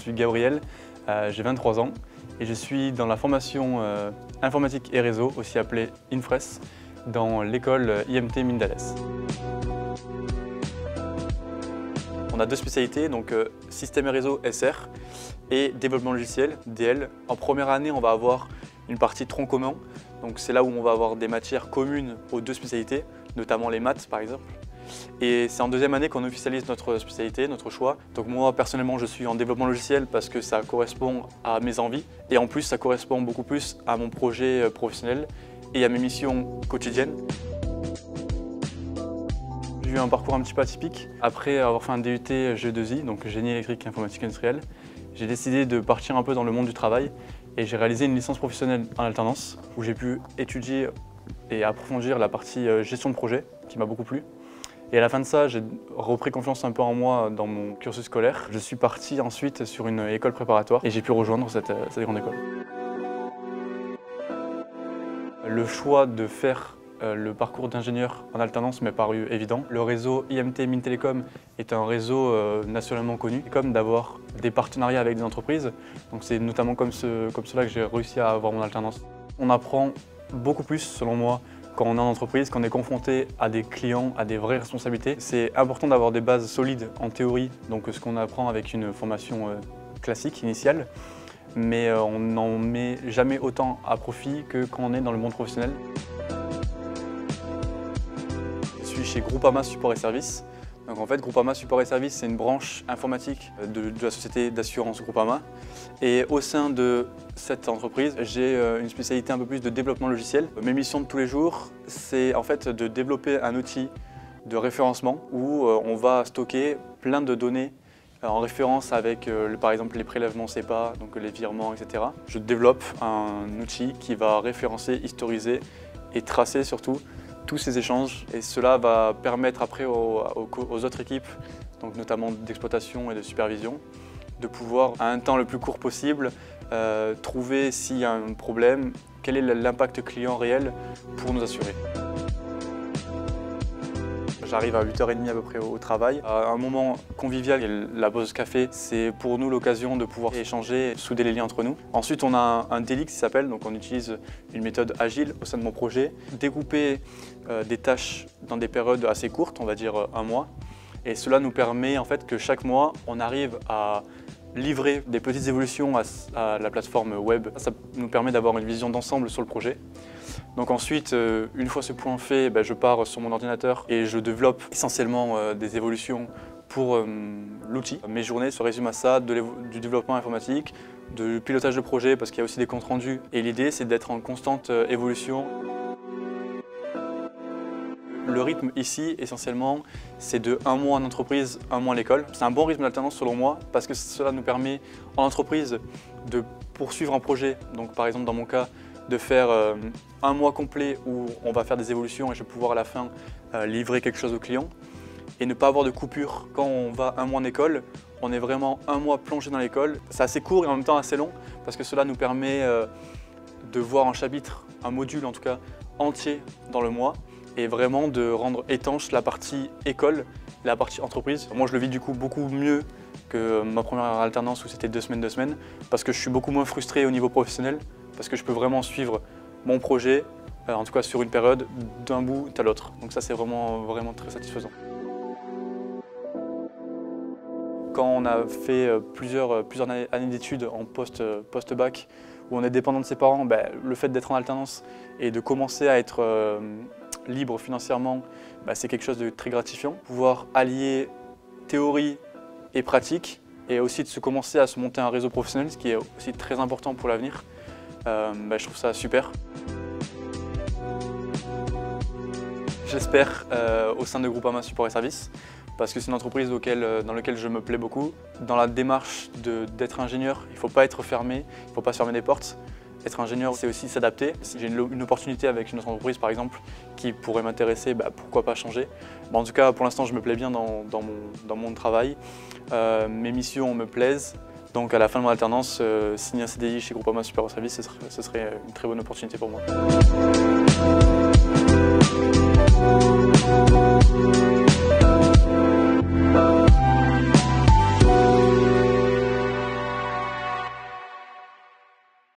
suis Gabriel, j'ai 23 ans et je suis dans la formation informatique et réseau, aussi appelée INFRES, dans l'école IMT Mindalès. On a deux spécialités, donc système et réseau SR et développement logiciel DL. En première année, on va avoir une partie tronc commun, donc c'est là où on va avoir des matières communes aux deux spécialités, notamment les maths par exemple. Et c'est en deuxième année qu'on officialise notre spécialité, notre choix. Donc moi personnellement je suis en développement logiciel parce que ça correspond à mes envies et en plus ça correspond beaucoup plus à mon projet professionnel et à mes missions quotidiennes. J'ai eu un parcours un petit peu atypique. Après avoir fait un DUT GE2I, donc génie électrique informatique industrielle, j'ai décidé de partir un peu dans le monde du travail et j'ai réalisé une licence professionnelle en alternance où j'ai pu étudier et approfondir la partie gestion de projet qui m'a beaucoup plu. Et à la fin de ça, j'ai repris confiance un peu en moi dans mon cursus scolaire. Je suis parti ensuite sur une école préparatoire et j'ai pu rejoindre cette grande école. Le choix de faire le parcours d'ingénieur en alternance m'est paru évident. Le réseau IMT Mintelecom est un réseau nationalement connu, comme d'avoir des partenariats avec des entreprises. Donc c'est notamment comme cela que j'ai réussi à avoir mon alternance. On apprend beaucoup plus, selon moi, quand on est en entreprise, quand on est confronté à des clients, à des vraies responsabilités. C'est important d'avoir des bases solides en théorie, donc ce qu'on apprend avec une formation classique, initiale, mais on n'en met jamais autant à profit que quand on est dans le monde professionnel. Je suis chez Groupama Support et Services. Donc en fait, Groupama Support et Services, c'est une branche informatique de la société d'assurance Groupama. Et au sein de cette entreprise, j'ai une spécialité un peu plus de développement logiciel. Mes missions de tous les jours, c'est en fait de développer un outil de référencement où on va stocker plein de données en référence avec par exemple les prélèvements SEPA, donc les virements, etc. Je développe un outil qui va référencer, historiser et tracer surtout tous ces échanges et cela va permettre après aux autres équipes, donc notamment d'exploitation et de supervision, de pouvoir à un temps le plus court possible trouver s'il y a un problème, quel est l'impact client réel pour nous assurer. J'arrive à 8h30 à peu près au travail. À un moment convivial, la pause café, c'est pour nous l'occasion de pouvoir échanger, souder les liens entre nous. Ensuite, on a un daily qui s'appelle, donc on utilise une méthode agile au sein de mon projet. Découper des tâches dans des périodes assez courtes, on va dire un mois. Et cela nous permet en fait que chaque mois, on arrive à livrer des petites évolutions à la plateforme web. Ça nous permet d'avoir une vision d'ensemble sur le projet. Donc ensuite, une fois ce point fait, je pars sur mon ordinateur et je développe essentiellement des évolutions pour l'outil. Mes journées se résument à ça, du développement informatique, du pilotage de projet parce qu'il y a aussi des comptes rendus. Et l'idée, c'est d'être en constante évolution. Le rythme ici, essentiellement, c'est de 1 mois en entreprise, 1 mois à l'école. C'est un bon rythme d'alternance selon moi parce que cela nous permet en entreprise de poursuivre un projet. Donc par exemple dans mon cas, de faire 1 mois complet où on va faire des évolutions et je vais pouvoir à la fin livrer quelque chose au client et ne pas avoir de coupure. Quand on va 1 mois en école, on est vraiment 1 mois plongé dans l'école. C'est assez court et en même temps assez long parce que cela nous permet de voir un chapitre, un module en tout cas, entier dans le mois et vraiment de rendre étanche la partie école et la partie entreprise. Moi je le vis du coup beaucoup mieux que ma première alternance où c'était 2 semaines parce que je suis beaucoup moins frustré au niveau professionnel parce que je peux vraiment suivre mon projet, en tout cas sur une période, d'un bout à l'autre. Donc ça c'est vraiment très satisfaisant. Quand on a fait plusieurs années d'études en post-bac, où on est dépendant de ses parents, le fait d'être en alternance et de commencer à être libre financièrement, c'est quelque chose de très gratifiant. Pouvoir allier théorie et pratique et aussi de commencer à se monter un réseau professionnel, ce qui est aussi très important pour l'avenir. Je trouve ça super. J'espère au sein de Groupama Support et Services parce que c'est une entreprise dans laquelle je me plais beaucoup. Dans la démarche d'être ingénieur, il ne faut pas être fermé, il ne faut pas se fermer des portes. Être ingénieur, c'est aussi s'adapter. Si j'ai une opportunité avec une autre entreprise, par exemple, qui pourrait m'intéresser, pourquoi pas changer. En tout cas, pour l'instant, je me plais bien dans mon travail. Mes missions me plaisent. Donc à la fin de mon alternance, signer un CDI chez Groupama Support et Services, ce serait une très bonne opportunité pour moi.